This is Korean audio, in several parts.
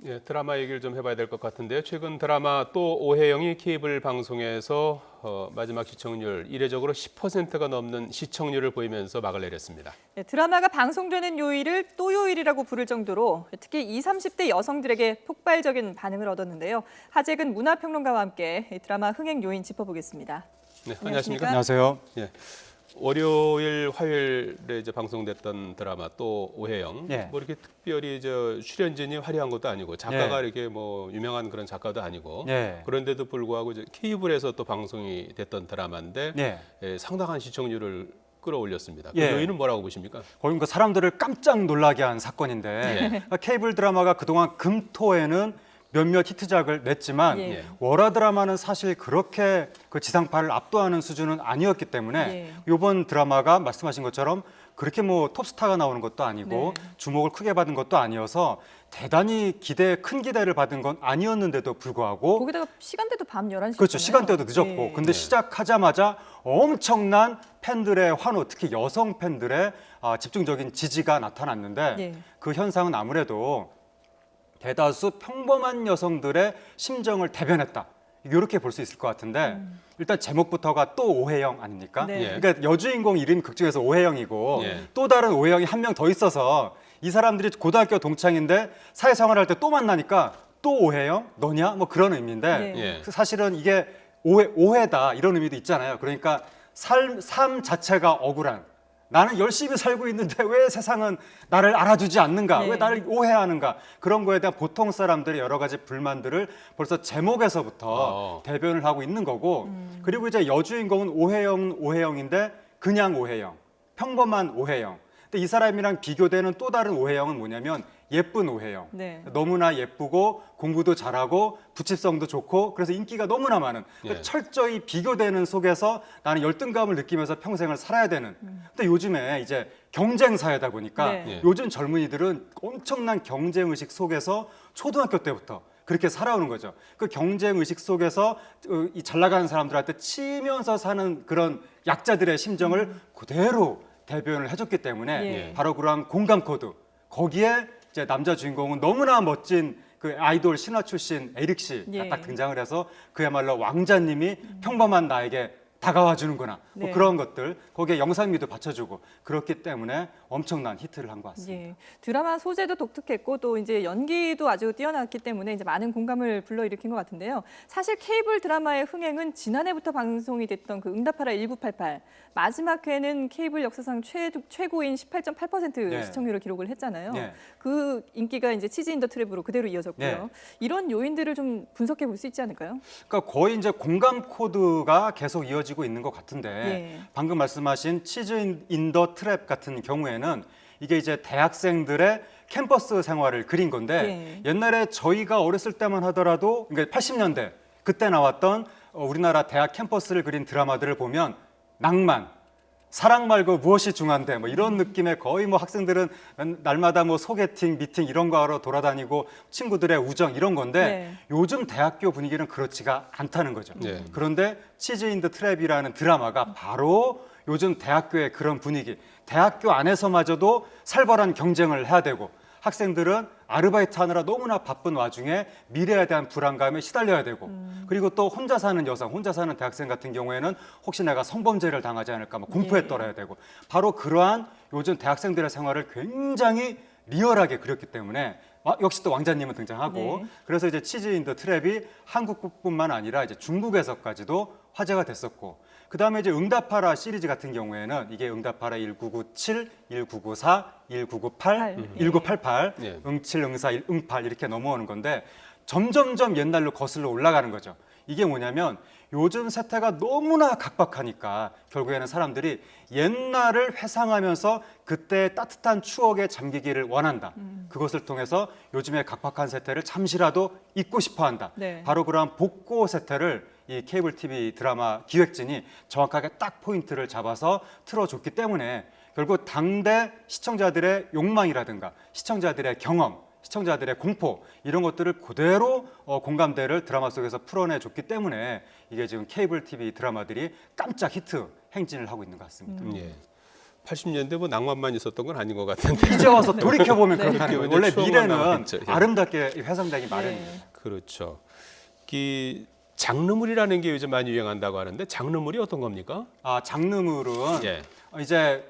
예, 드라마 얘기를 좀 해봐야 될 것 같은데요. 최근 드라마 또 오해영이 케이블 방송에서 마지막 시청률 이례적으로 10%가 넘는 시청률을 보이면서 막을 내렸습니다. 네, 드라마가 방송되는 요일을 또 요일이라고 부를 정도로 특히 20, 30대 여성들에게 폭발적인 반응을 얻었는데요. 하재근 문화평론가와 함께 드라마 흥행 요인 짚어보겠습니다. 네, 안녕하십니까? 안녕하세요. 예. 월요일, 화요일에 이제 방송됐던 드라마 또 오해영. 예. 뭐 이렇게 특별히 출연진이 화려한 것도 아니고 작가가 예. 이렇게 뭐 유명한 그런 작가도 아니고 예. 그런데도 불구하고 이제 케이블에서 또 방송이 됐던 드라마인데 예. 예, 상당한 시청률을 끌어올렸습니다. 그 예. 요인은 뭐라고 보십니까? 거의 그 사람들을 깜짝 놀라게 한 사건인데 케이블 드라마가 그동안 금토에는 몇몇 히트작을 냈지만 예. 월화 드라마는 사실 그렇게 그 지상파를 압도하는 수준은 아니었기 때문에 이번 드라마가 말씀하신 것처럼 그렇게 뭐 톱스타가 나오는 것도 아니고 주목을 크게 받은 것도 아니어서 대단히 큰 기대를 받은 건 아니었는데도 불구하고 거기다가 시간대도 밤 11시. 그렇죠. 시간대도 늦었고 근데 시작하자마자 엄청난 팬들의 환호, 특히 여성 팬들의 집중적인 지지가 나타났는데 그 현상은 아무래도 대다수 평범한 여성들의 심정을 대변했다. 이렇게 볼 수 있을 것 같은데 일단 제목부터가 또 오해영 아닙니까? 그러니까 여주인공 이름이 극중에서 오해영이고 또 다른 오해영이 한 명 더 있어서 이 사람들이 고등학교 동창인데 사회생활할 때 또 만나니까 또 오해영? 너냐? 뭐 그런 의미인데 사실은 이게 오해다 이런 의미도 있잖아요. 그러니까 삶 자체가 억울한 나는 열심히 살고 있는데 왜 세상은 나를 알아주지 않는가? 왜 나를 오해하는가? 그런 거에 대한 보통 사람들의 여러 가지 불만들을 벌써 제목에서부터 대변을 하고 있는 거고 그리고 이제 여주인공은 오해영인데 그냥 오해영, 평범한 오해영. 근데 이 사람이랑 비교되는 또 다른 오해영은 뭐냐면 예쁜 오해영. 너무나 예쁘고 공부도 잘하고 부치성도 좋고 그래서 인기가 너무나 많은 철저히 비교되는 속에서 나는 열등감을 느끼면서 평생을 살아야 되는 근데 요즘에 이제 경쟁 사회다 보니까 요즘 젊은이들은 엄청난 경쟁 의식 속에서 초등학교 때부터 그렇게 살아오는 거죠. 그 경쟁 의식 속에서 이 잘 나가는 사람들한테 치면서 사는 그런 약자들의 심정을 그대로 대변을 해줬기 때문에 바로 그러한 공감 코드 거기에 이제 남자 주인공은 너무나 멋진 그 아이돌 신화 출신 에릭 씨가 딱 등장을 해서 그야말로 왕자님이 평범한 나에게 다가와 주는구나 뭐 그런 것들 거기에 영상미도 받쳐주고 그렇기 때문에 엄청난 히트를 한 것 같습니다. 드라마 소재도 독특했고 또 이제 연기도 아주 뛰어났기 때문에 이제 많은 공감을 불러일으킨 것 같은데요. 사실 케이블 드라마의 흥행은 지난해부터 방송이 됐던 그 응답하라 1988 마지막 회는 케이블 역사상 최고인 18.8% 시청률을 기록을 했잖아요. 그 인기가 이제 치즈 인 더 트랩으로 그대로 이어졌고요. 이런 요인들을 좀 분석해 볼 수 있지 않을까요? 그러니까 거의 이제 공감 코드가 계속 이어지고 있는 것 같은데 방금 말씀하신 치즈 인 더 트랩 같은 경우에는 이게 이제 대학생들의 캠퍼스 생활을 그린 건데 옛날에 저희가 어렸을 때만 하더라도 그러니까 80년대 그때 나왔던 우리나라 대학 캠퍼스를 그린 드라마들을 보면 낭만, 사랑 말고 무엇이 중요한데 뭐 이런 느낌의 거의 뭐 학생들은 날마다 뭐 소개팅, 미팅 이런 거 하러 돌아다니고 친구들의 우정 이런 건데 요즘 대학교 분위기는 그렇지가 않다는 거죠. 그런데 치즈 인 더 트랩이라는 드라마가 바로 요즘 대학교의 그런 분위기, 대학교 안에서마저도 살벌한 경쟁을 해야 되고 학생들은 아르바이트 하느라 너무나 바쁜 와중에 미래에 대한 불안감에 시달려야 되고 그리고 또 혼자 사는 여성, 혼자 사는 대학생 같은 경우에는 혹시 내가 성범죄를 당하지 않을까 뭐 공포에 떨어야 되고 바로 그러한 요즘 대학생들의 생활을 굉장히 리얼하게 그렸기 때문에 역시 또 왕자님은 등장하고 그래서 이제 치즈 인 더 트랩이 한국뿐만 아니라 이제 중국에서까지도 화제가 됐었고 그 다음에 이제 응답하라 시리즈 같은 경우에는 이게 응답하라 1997, 1994, 1998, 1988, 응칠, 응사, 응팔 이렇게 넘어오는 건데 점점점 옛날로 거슬러 올라가는 거죠. 이게 뭐냐면 요즘 세태가 너무나 각박하니까 결국에는 사람들이 옛날을 회상하면서 그때의 따뜻한 추억에 잠기기를 원한다. 그것을 통해서 요즘의 각박한 세태를 잠시라도 잊고 싶어한다. 바로 그러한 복고 세태를 이 케이블 TV 드라마 기획진이 정확하게 딱 포인트를 잡아서 틀어줬기 때문에 결국 당대 시청자들의 욕망이라든가 시청자들의 경험, 시청자들의 공포 이런 것들을 그대로 공감대를 드라마 속에서 풀어내줬기 때문에 이게 지금 케이블 TV 드라마들이 깜짝 히트 행진을 하고 있는 것 같습니다. 80년대 뭐 낭만만 있었던 건 아닌 것 같은데. 이제 와서 돌이켜 보면 네. 그렇다는 거예요. 이제 원래 추억만 미래는 남아있죠. 예. 아름답게 회상되기 마련입니다. 그렇죠. 이 장르물이라는 게 요즘 많이 유행한다고 하는데 장르물이 어떤 겁니까? 아, 장르물은 예. 이제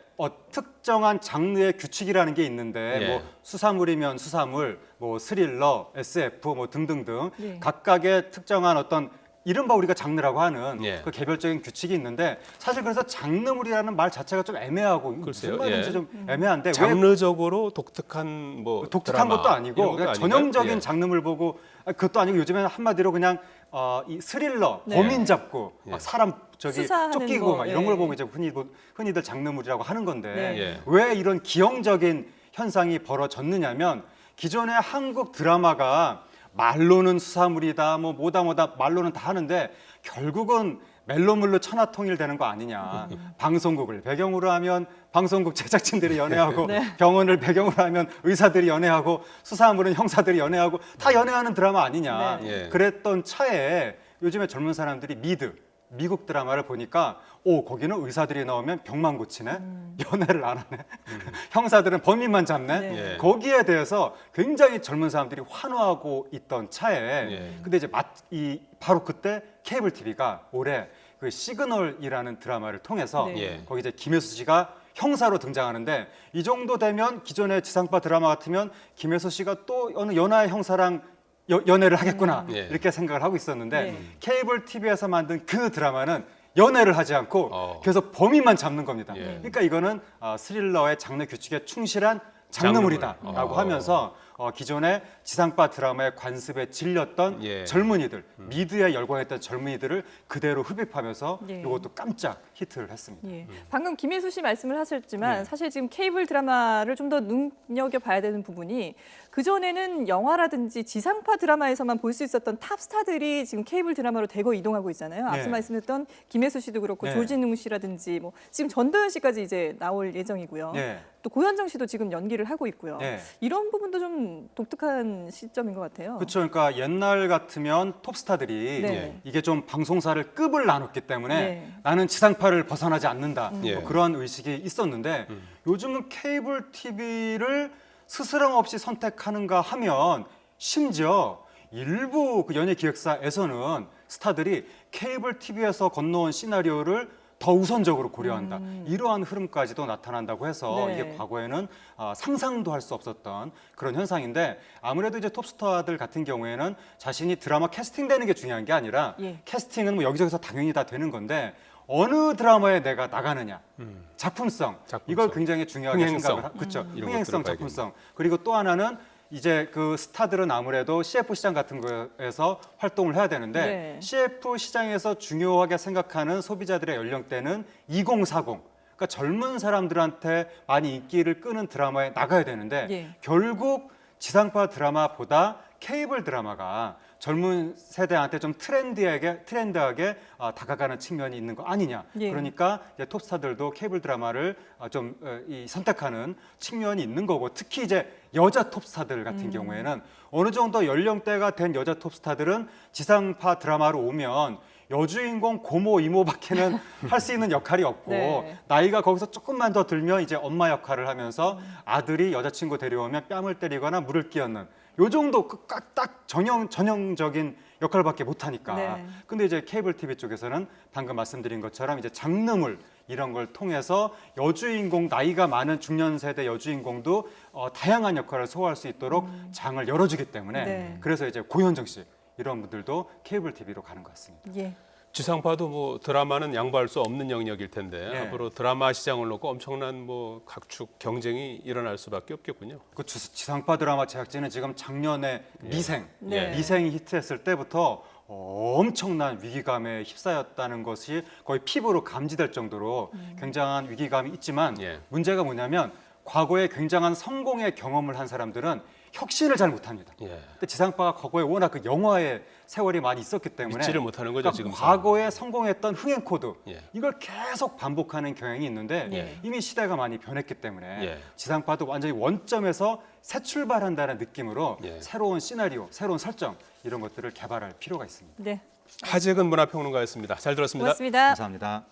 특정한 장르의 규칙이라는 게 있는데 예. 뭐 수사물이면 수사물, 뭐 스릴러, SF 뭐 등등등 예. 각각의 특정한 어떤 이른바 우리가 장르라고 하는 예. 그 개별적인 규칙이 있는데 사실 그래서 장르물이라는 말 자체가 좀 애매하고 글쎄요. 무슨 말인지 예. 좀 애매한데 왜 장르적으로 독특한 뭐 독특한 드라마, 것도 아니고 이런 것도 그냥 아닌가요? 전형적인 예. 장르물 보고 그것도 아니고 요즘에는 한마디로 그냥 이 스릴러, 네. 범인 잡고 예. 막 사람 저기 수사하는 쫓기고 거, 막 이런 예. 걸 보고 이제 흔히들 장르물이라고 하는 건데 네. 예. 왜 이런 기형적인 현상이 벌어졌느냐면 기존의 한국 드라마가 말로는 수사물이다 뭐 뭐다 말로는 다 하는데 결국은 멜로물로 천하통일되는 거 아니냐. 방송국을 배경으로 하면 방송국 제작진들이 연애하고 네. 병원을 배경으로 하면 의사들이 연애하고 수사물은 형사들이 연애하고 다 연애하는 드라마 아니냐. 네. 예. 그랬던 차에 요즘에 젊은 사람들이 미국 드라마를 보니까 거기는 의사들이 나오면 병만 고치네, 연애를 안 하네, 형사들은 범인만 잡네. 네. 예. 거기에 대해서 굉장히 젊은 사람들이 환호하고 있던 차에, 예. 근데 이제 바로 그때 케이블 TV가 올해 그 시그널이라는 드라마를 통해서 네. 예. 거기 이제 김혜수 씨가 형사로 등장하는데 이 정도 되면 기존의 지상파 드라마 같으면 김혜수 씨가 또 어느 연하의 형사랑 연애를 하겠구나 예. 이렇게 생각을 하고 있었는데 네. 케이블 TV에서 만든 그 드라마는 연애를 하지 않고 계속 범인만 잡는 겁니다. 예. 그러니까 이거는 스릴러의 장르 규칙에 충실한 장르물이다라고 장르물. 하면서 기존의 지상파 드라마의 관습에 질렸던 예. 젊은이들, 미드에 열광했던 젊은이들을 그대로 흡입하면서 예. 이것도 깜짝 히트를 했습니다. 예. 방금 김혜수 씨 말씀을 하셨지만 네. 사실 지금 케이블 드라마를 좀 더 눈여겨봐야 되는 부분이 그전에는 영화라든지 지상파 드라마에서만 볼 수 있었던 탑스타들이 지금 케이블 드라마로 대거 이동하고 있잖아요. 앞서 네. 말씀드렸던 김혜수 씨도 그렇고 네. 조진웅 씨라든지 뭐 지금 전도연 씨까지 이제 나올 예정이고요. 네. 또 고현정 씨도 지금 연기를 하고 있고요. 네. 이런 부분도 좀 독특한 시점인 것 같아요. 그렇죠. 그러니까 옛날 같으면 톱스타들이 네. 이게 좀 방송사를 급을 나눴기 때문에 네. 나는 지상파를 벗어나지 않는다. 예. 뭐 그러한 의식이 있었는데 요즘은 케이블 TV를 스스럼 없이 선택하는가 하면 심지어 일부 그 연예 기획사에서는 스타들이 케이블 TV에서 건너온 시나리오를 더 우선적으로 고려한다. 이러한 흐름까지도 나타난다고 해서 네. 이게 과거에는 상상도 할 수 없었던 그런 현상인데 아무래도 이제 톱스타들 같은 경우에는 자신이 드라마 캐스팅되는 게 중요한 게 아니라 예. 캐스팅은 뭐 여기저기서 당연히 다 되는 건데 어느 드라마에 내가 나가느냐, 작품성, 이걸 굉장히 중요하게 흥행성. 생각을 그렇죠. 이런 흥행성, 것들을 작품성. 그리고 또 하나는 이제 그 스타들은 아무래도 CF 시장 같은 거에서 활동을 해야 되는데 네. CF 시장에서 중요하게 생각하는 소비자들의 연령대는 2040. 그러니까 젊은 사람들한테 많이 인기를 끄는 드라마에 나가야 되는데 예. 결국 지상파 드라마보다 케이블 드라마가 젊은 세대한테 좀 트렌드하게 다가가는 측면이 있는 거 아니냐. 예. 그러니까 이제 톱스타들도 케이블 드라마를 좀 선택하는 측면이 있는 거고 특히 이제 여자 톱스타들 같은 경우에는 어느 정도 연령대가 된 여자 톱스타들은 지상파 드라마로 오면 여주인공 고모 이모밖에는 할 수 있는 역할이 없고 네. 나이가 거기서 조금만 더 들면 이제 엄마 역할을 하면서 아들이 여자친구 데려오면 뺨을 때리거나 물을 끼얹는 요 정도 딱 전형적인 역할밖에 못하니까. 네. 근데 이제 케이블 TV 쪽에서는 방금 말씀드린 것처럼 이제 장르물 이런 걸 통해서 여주인공 나이가 많은 중년 세대 여주인공도 다양한 역할을 소화할 수 있도록 장을 열어주기 때문에 네. 그래서 이제 고현정 씨 이런 분들도 케이블 TV로 가는 것 같습니다. 예. 지상파도 뭐 드라마는 양보할 수 없는 영역일 텐데 예. 앞으로 드라마 시장을 놓고 엄청난 뭐 각축 경쟁이 일어날 수밖에 없겠군요. 그 지상파 드라마 제작진은 지금 작년에 네. 미생이 히트했을 때부터 엄청난 위기감에 휩싸였다는 것이 거의 피부로 감지될 정도로 굉장한 위기감이 있지만 예. 문제가 뭐냐면 과거에 굉장한 성공의 경험을 한 사람들은 혁신을 잘 못합니다. 예. 근데 지상파가 과거에 워낙 그 영화의 세월이 많이 있었기 때문에 믿지를 못하는 거죠, 그러니까 지금 과거에 성공했던 흥행 코드 예. 이걸 계속 반복하는 경향이 있는데 예. 이미 시대가 많이 변했기 때문에 예. 지상파도 완전히 원점에서 새 출발한다는 느낌으로 예. 새로운 시나리오, 새로운 설정 이런 것들을 개발할 필요가 있습니다. 네. 하재근 문화평론가였습니다. 잘 들었습니다. 고맙습니다. 감사합니다.